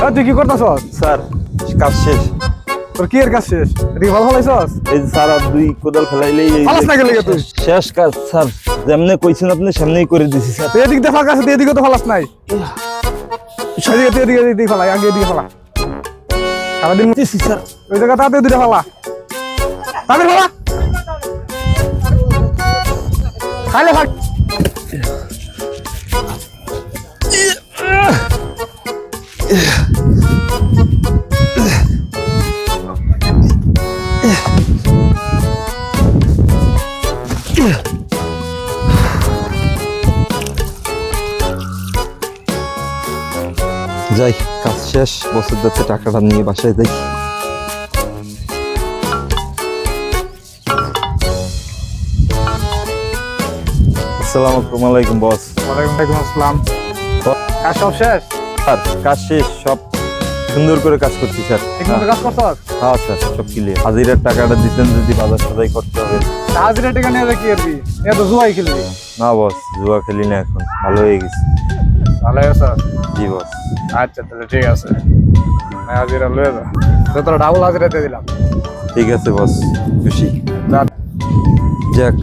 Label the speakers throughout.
Speaker 1: তুই কি করতেছস?
Speaker 2: স্যার কাজ শেষ।
Speaker 1: তোর কি এর কাজ শেষ? তুই ভালো ফলাইছস?
Speaker 2: এই যে স্যার আর দুই কোদাল ফেলাইলেই
Speaker 1: ফালাস না গেলে তুই?
Speaker 2: শেষ কাজ স্যার। যেমনে কইছেন আপনি সামনেই করে দিছি স্যার।
Speaker 1: তুই এদিক দিয়ে ফাঁকা আছে, তুই এদিকে তো ফালাস নাই। এদিকে ফালা, আগে এদিকে ফালা। সারাদিন
Speaker 2: দিছি স্যার।
Speaker 1: ওই জায়গা তাতে দুটো ফালা। তাতে ফালা। খাইলে ফাল।
Speaker 2: যাই, কাজ শেষ। বছর যাচ্ছে টাকাটা নিয়ে বাসায় যাই। আসসালামু আলাইকুম বস।
Speaker 1: ওয়ালাইকুম আসসালাম। কাজ সব শেষ?
Speaker 2: স্যার কাজ শেষ, সব সুন্দর করে কাজ করছি স্যার।
Speaker 1: ঠিক মতো কাজ করছস?
Speaker 2: হ্যাঁ স্যার, সব ক্লিয়ার। হাজিরার টাকাটা দিতেন যদি বাজার সদাই করতে হবে।
Speaker 1: হাজিরা টাকা নিয়ে কি করবি? এ তো জুয়াই খেলবি।
Speaker 2: না বস, জুয়া খেলি না এখন, ভালো হয়ে গেছি।
Speaker 1: ভালো আছে।
Speaker 2: জি বস।
Speaker 1: আচ্ছা তাহলে ঠিক আছে, হাজিরা লয়ে যা। তো তোর ডাবল হাজিরা দিয়ে দিলাম।
Speaker 2: ঠিক আছে বস, খুশি। যাক,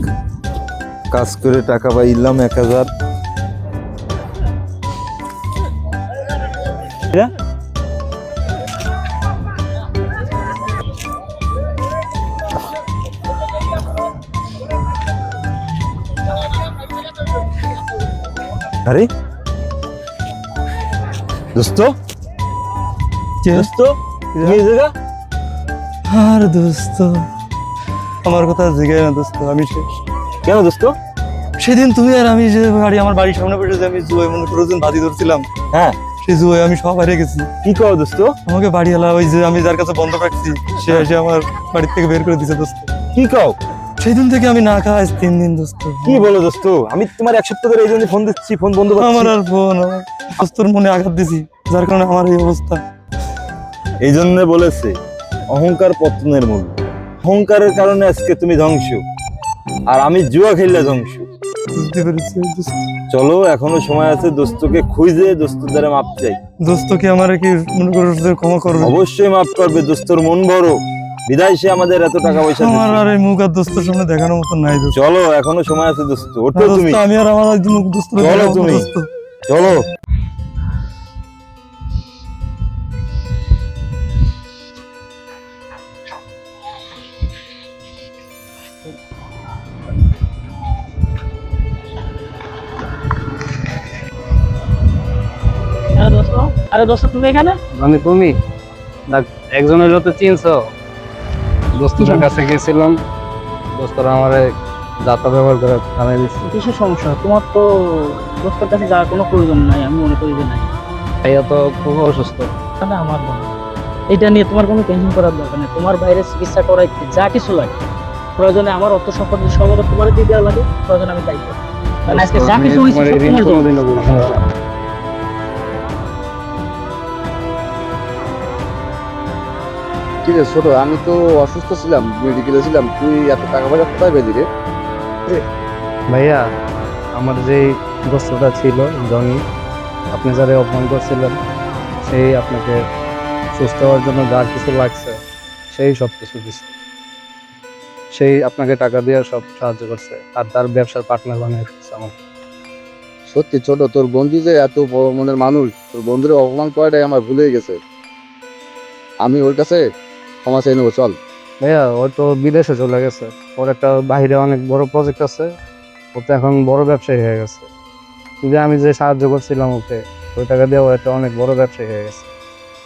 Speaker 2: কাজ করে টাকা পাইলাম 1000। আরে দোস্ত, দোস্ত তুমি এই জায়গা?
Speaker 3: আর দোস্ত, আমার কথা জিগাই না দোস্ত, আমি শেষ।
Speaker 2: কেন দোস্ত?
Speaker 3: সেদিন তুমি আর আমি যে আমার বাড়ির সামনে বসে যে আমি জুয়াই মনে করো বাজি ধরছিলাম,
Speaker 2: হ্যাঁ
Speaker 3: সেই জুয়াই আমি সব হারিয়ে গেছি।
Speaker 2: কি করো দোস্ত?
Speaker 3: আমাকে বাড়িওয়ালা ওই যে আমি যার কাছে বন্ধ রাখছি সে এসে আমার বাড়ির থেকে বের করে দিছে দোস্ত।
Speaker 2: কি কও?
Speaker 3: সেই দিন থেকে আমি না খাই আজ 3 দিন দোস্ত।
Speaker 2: কি বলো দোস্ত? আমি তোমার 1 সপ্তাহ ধরে এই জন্য ফোন দিচ্ছি, ফোন বন্ধ
Speaker 3: আমার
Speaker 2: পাচ্ছি।
Speaker 3: আর ফোন, আমার দোস্তর মনে আঘাত দিছি, যার কারণে আমার এই অবস্থা।
Speaker 2: এই জন্য বলেছে অহংকার পতনের মূল। অহংকারের কারণে আজকে তুমি ধ্বংস, আর আমি জুয়া খেললে ধ্বংস।
Speaker 3: বুঝতে পেরেছি দোস্ত।
Speaker 2: চলো, এখনো সময় আছে, দোস্তকে খুঁজে দোস্তের দ্বারা মাপ চাই।
Speaker 3: দোস্ত কি আমার কি মনে করো ক্ষমা করবে?
Speaker 2: অবশ্যই মাফ করবে, দোস্তর মন বড়, বিদায় সে আমাদের এত টাকা পয়সা
Speaker 3: আমার
Speaker 2: দিচ্ছে।
Speaker 3: আর এই মুখ আর দোস্তের সামনে দেখানোর মতো নাই দোস্ত।
Speaker 2: চলো, এখনো সময় আছে দোস্ত, ওঠো
Speaker 3: না
Speaker 2: তুমি।
Speaker 3: দোস্ত, আমি আর আমার একজন দোস্ত
Speaker 2: চলো তুমি। চলো।
Speaker 4: আরে দোস্ত তুমি এখানে?
Speaker 5: মানে তুমি একজনের তো চিনছো, দোস্তটার কাছে গেছিলাম, দোস্তরা আমারে যাতা ব্যবহার করে থানায় দিচ্ছে।
Speaker 4: কিসের সমস্যা? তোমার তো দোস্তের কাছে যাওয়ার কোনো প্রয়োজন নাই, আমি মনে করি যে নাই।
Speaker 5: ভাইয়া তো খুব অসুস্থ।
Speaker 4: তাহলে আমার মনে এটা নিয়ে তোমার কোনো টেনশন করার দরকার নেই। তোমার বাইরে চিকিৎসা করাইতে যা কিছু লাগে, প্রয়োজনে আমার অর্থ সম্পদ তোমার দিয়ে দেওয়া লাগে, প্রয়োজনে আমি দায়িত্ব। কারণ আজকে যা কিছু হয়েছে
Speaker 5: তোমার
Speaker 4: সব
Speaker 5: ঋণ
Speaker 4: তোমার জন্য।
Speaker 5: কোনোদিনও বলবো না।
Speaker 6: ঠিক আছে ছোট, আমি তো অসুস্থ ছিলাম, মেডিকেলে ছিলাম, তুই এত টাকা পয়সা কোথায় পেলি রে?
Speaker 5: ভাইয়া, আমার যে দোস্তটা ছিল জনি, আপনি যারা অপমান করছিলেন, সেই আপনাকে সুস্থ হওয়ার জন্য যা কিছু লাগছে সেই সব কিছু দিচ্ছে। সেই আপনাকে টাকা দিয়ে সব সাহায্য করছে, আর তার ব্যবসার পার্টনার বানিয়ে ফেলছে আমাকে।
Speaker 6: সত্যি ছোট, তোর বন্ধু যে এত বড় মনের মানুষ, তোর বন্ধুরে অপমান করাটাই আমার ভুলে গেছে। আমি ওর কাছে ক্ষমা চাই নেবো, চল।
Speaker 5: ভাইয়া, ও তো বিদেশে চলে গেছে, ওর একটা বাইরে অনেক বড় প্রজেক্ট আছে, ও তো এখন বড় ব্যবসায়ী হয়ে গেছে। যে আমি যে সাহায্য করছিলাম ওকে, ওই টাকা দিয়ে ও একটা অনেক বড় ব্যবসায়ী হয়ে গেছে।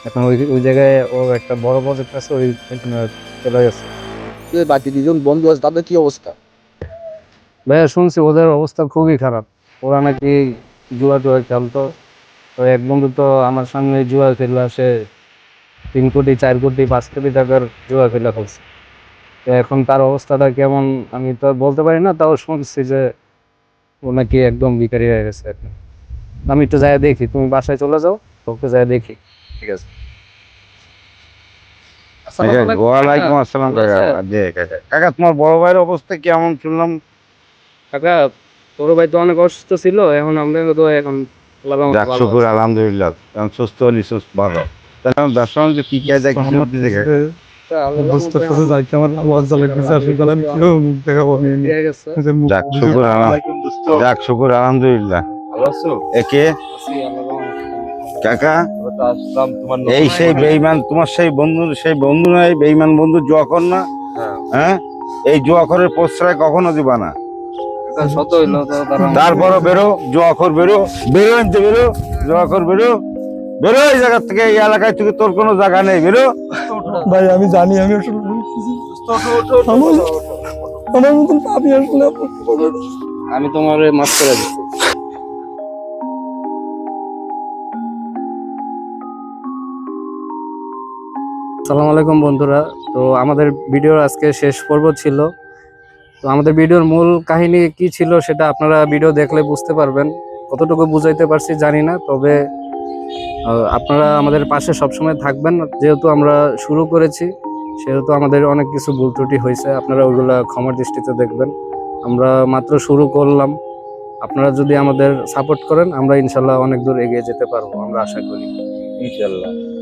Speaker 5: এখন ওই জায়গায় ও একটা বড় প্রজেক্ট আছে, ওইখানে চলে গেছে।
Speaker 6: তুই বাকি দুজন বন্ধু আছে, তাদের কি অবস্থা?
Speaker 5: ভাইয়া, শুনছি ওদের অবস্থা খুবই খারাপ, ওরা নাকি জুয়া টুয়া খেলতো। তো এক বন্ধু তো আমার সামনে জুয়া খেলা, সে 3 কোটি 4 কোটি 5 কোটি টাকার জুয়া খেলা ফেলছে। তো এখন তার অবস্থাটা কেমন আমি তো বলতে পারি না, তাও শুনছি যে ও নাকি একদম বিকারি হয়ে গেছে এখন। আমি একটু যাই দেখি, তুমি বাসায় চলে যাও, ওকে যাই দেখি।
Speaker 6: ঠিক আছে।
Speaker 7: ওয়ালাইকুম আসসালাম কাকা। জি কাকা। কাকা, তোমার বড় ভাইয়ের অবস্থা কেমন শুনলাম?
Speaker 5: কাকা, তোর ভাই তো অনেক অসুস্থ ছিল, এখন আমরা তো এখন
Speaker 7: যাক শুকুর, আলহামদুলিল্লাহ, এখন সুস্থ হলি, সুস্থ ভালো। তাহলে ব্যবসা বাণিজ্য কি কাজ কি করতে দেখে
Speaker 3: দোস্তের সাথে যাইতে আমার লজ্জা লাগতেছে আসলে তাহলে আমি কেউ মুখ দেখাবো আমি যে মুখ-
Speaker 7: যাক শুকুর আলহামদুলিল্লাহ। একে কাকা এই সেই বেঈমান তোমার সেই বন্ধু নয় বেঈমান বন্ধু জুয়াখর না? হ্যাঁ, এই জুয়াখরের প্রশ্রয় কখনো দিবা না।
Speaker 1: সত্য হইলো তো
Speaker 7: তারপরও বেরো জুয়াখর, বেরো আনতে বেরো জুয়াখর, বেরো এই জায়গা থেকে, এই এলাকায় থেকে তোর কোনো জায়গা নেই, বেরো।
Speaker 3: ভাই আমি জানি আমি আসলে বলতেছি। আমার মতন পাপি আসলে
Speaker 1: আমি তোমার মাফ করে দিচ্ছি।
Speaker 5: আসসালামু আলাইকুম বন্ধুরা। তো আমাদের ভিডিওর আজকে শেষ পর্ব ছিল। তো আমাদের ভিডিওর মূল কাহিনী কি ছিল সেটা আপনারা ভিডিও দেখলে বুঝতে পারবেন। কতটুকু বুঝাইতে পারছি জানি না, তবে আপনারা আমাদের পাশে সবসময় থাকবেন। যেহেতু আমরা শুরু করেছি সেহেতু আমাদের অনেক কিছু ভুল ত্রুটি হয়েছে, আপনারা ওইগুলা ক্ষমার দৃষ্টিতে দেখবেন। আমরা মাত্র শুরু করলাম, আপনারা যদি আমাদের সাপোর্ট করেন আমরা ইনশাল্লাহ অনেক দূর এগিয়ে যেতে পারবো, আমরা আশা করি।
Speaker 2: ইনশাল্লাহ।